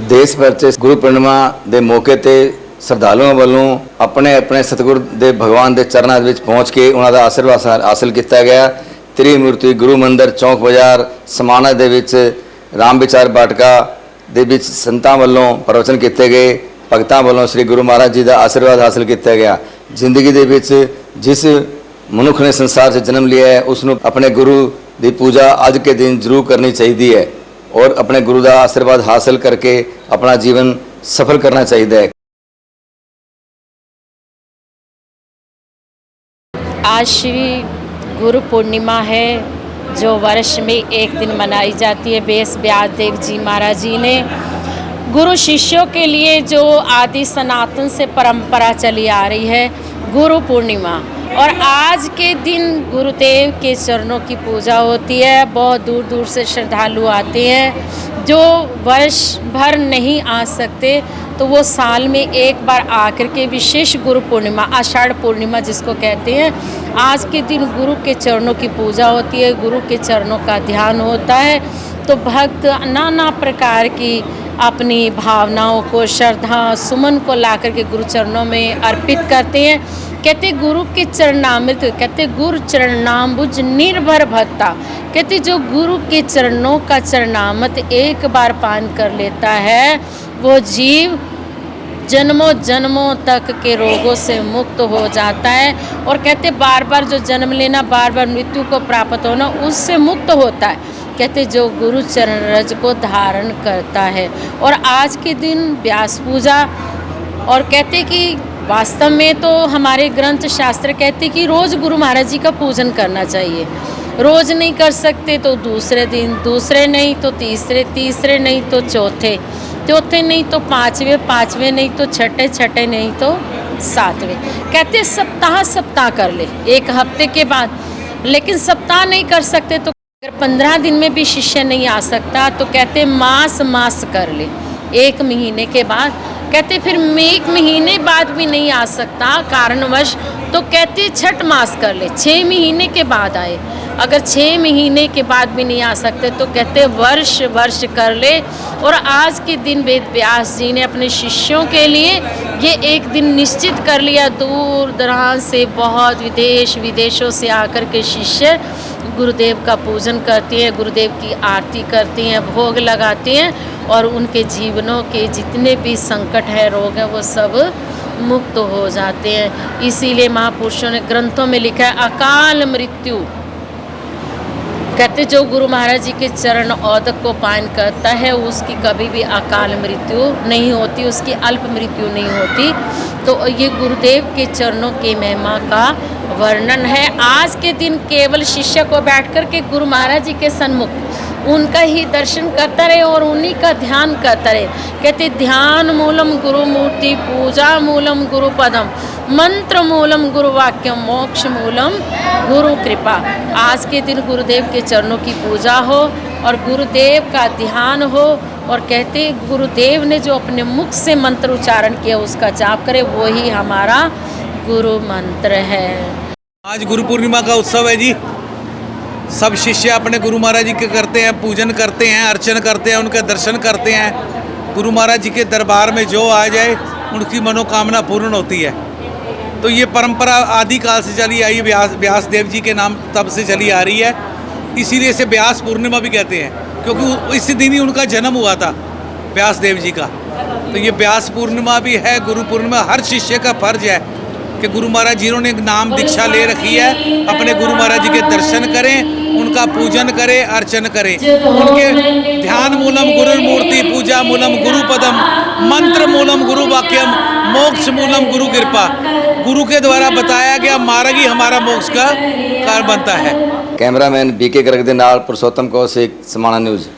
देश भर च गुरु पूर्णिमा के मौके पर श्रद्धालुओं वालों अपने अपने सतगुरु दे भगवान के चरणों में पहुँच के उन्होंने आशीर्वाद हासिल किया गया। त्रिमूर्ति गुरु मंदिर चौक बाजार समाना दे विच राम विचार बाटका दे विच संतां वालों प्रवचन किए गए। भगतां वालों श्री गुरु महाराज जी का आशीर्वाद हासिल किया गया। जिंदगी दे विच जिस मनुख ने संसार से जन्म लिया है उसनों अपने गुरु की पूजा अज के दिन जरूर करनी चाहिए है और अपने गुरु का आशीर्वाद हासिल करके अपना जीवन सफल करना चाहिए है। आज श्री गुरु पूर्णिमा है जो वर्ष में एक दिन मनाई जाती है। वेद व्यास देव जी महाराज जी ने गुरु शिष्यों के लिए जो आदि सनातन से परंपरा चली आ रही है गुरु पूर्णिमा, और आज के दिन गुरुदेव के चरणों की पूजा होती है। बहुत दूर दूर से श्रद्धालु आते हैं जो वर्ष भर नहीं आ सकते तो वो साल में एक बार आकर के विशेष गुरु पूर्णिमा आषाढ़ पूर्णिमा जिसको कहते हैं, आज के दिन गुरु के चरणों की पूजा होती है, गुरु के चरणों का ध्यान होता है। तो भक्त नाना प्रकार की अपनी भावनाओं को श्रद्धा सुमन को ला करके गुरु चरणों में अर्पित करते हैं। कहते गुरु के चरणामृत, कहते गुरु चरणाम्बुज निर्भर भक्ता, कहते जो गुरु के चरणों का चरणामृत एक बार पान कर लेता है वो जीव जन्मों जन्मों तक के रोगों से मुक्त हो जाता है। और कहते बार बार जो जन्म लेना, बार बार मृत्यु को प्राप्त होना, उससे मुक्त होता है। कहते जो गुरु चरण रज को धारण करता है। और आज के दिन व्यास पूजा, और कहते कि वास्तव में तो हमारे ग्रंथ शास्त्र कहते कि रोज़ गुरु महाराज जी का पूजन करना चाहिए। रोज़ नहीं कर सकते तो दूसरे दिन, दूसरे नहीं तो तीसरे, तीसरे नहीं तो चौथे, चौथे नहीं तो पाँचवें, पाँचवें नहीं तो छठे, छठे नहीं तो सातवें। कहते सप्ताह सप्ताह कर ले, एक हफ्ते के बाद। लेकिन सप्ताह नहीं कर सकते तो अगर 15 दिन में भी शिष्य नहीं आ सकता तो कहते मास मास कर ले, एक महीने के बाद। कहते फिर एक महीने बाद भी नहीं आ सकता कारणवश तो कहते छठ मास कर ले, 6 महीने के बाद आए। अगर 6 महीने के बाद भी नहीं आ सकते तो कहते वर्ष वर्ष कर ले। और आज के दिन वेद व्यास जी ने अपने शिष्यों के लिए ये एक दिन निश्चित कर लिया। दूर दराज से बहुत विदेश विदेशों से आकर के शिष्य गुरुदेव का पूजन करते हैं, गुरुदेव की आरती करती हैं, भोग लगाते हैं और उनके जीवनों के जितने भी संकट है, रोग है, वो सब मुक्त हो जाते हैं। इसीलिए महापुरुषों ने ग्रंथों में लिखा है अकाल मृत्यु, कहते जो गुरु महाराज जी के चरण औदक को पान करता है उसकी कभी भी अकाल मृत्यु नहीं होती, उसकी अल्प मृत्यु नहीं होती। तो ये गुरुदेव के चरणों की महिमा का वर्णन है। आज के दिन केवल शिष्य को बैठकर के गुरु महाराज जी के सन्मुख उनका ही दर्शन करता रहे और उन्हीं का ध्यान करता रहे। कहते ध्यान मूलम गुरु मूर्ति, पूजा मूलम गुरु पदम, मंत्र मूलम गुरु वाक्यम, मोक्ष मूलम गुरु कृपा। आज के दिन गुरुदेव के चरणों की पूजा हो और गुरुदेव का ध्यान हो, और कहते गुरुदेव ने जो अपने मुख से मंत्र उच्चारण किया उसका जाप करे, वो ही हमारा गुरु मंत्र है। आज गुरु पूर्णिमा का उत्सव है जी। सब शिष्य अपने गुरु महाराज जी के करते हैं, पूजन करते हैं, अर्चन करते हैं, उनके दर्शन करते हैं। गुरु महाराज जी के दरबार में जो आ जाए उनकी मनोकामना पूर्ण होती है। तो ये परंपरा आदिकाल से चली आई, व्यास देव जी के नाम तब से चली आ रही है। इसीलिए इसे व्यास पूर्णिमा भी कहते हैं क्योंकि इसी दिन ही उनका जन्म हुआ था व्यास देव जी का। तो ये व्यास पूर्णिमा भी है, गुरु पूर्णिमा। हर शिष्य का फर्ज है कि गुरु महाराज जी ने नाम दीक्षा ले रखी है, अपने गुरु महाराज जी के दर्शन करें, उनका पूजन करें, अर्चन करें। उनके ध्यान मूलम गुरु मूर्ति, पूजा मूलम गुरु पदम, मंत्र मूलम गुरु वाक्यम, मोक्ष मूलम गुरु कृपा। गुरु के द्वारा बताया गया मार्ग ही हमारा मोक्ष का कारण बनता है। कैमरामैन बीके गर्ग दे नाल पुरुषोत्तम कौशिक, समाना न्यूज़।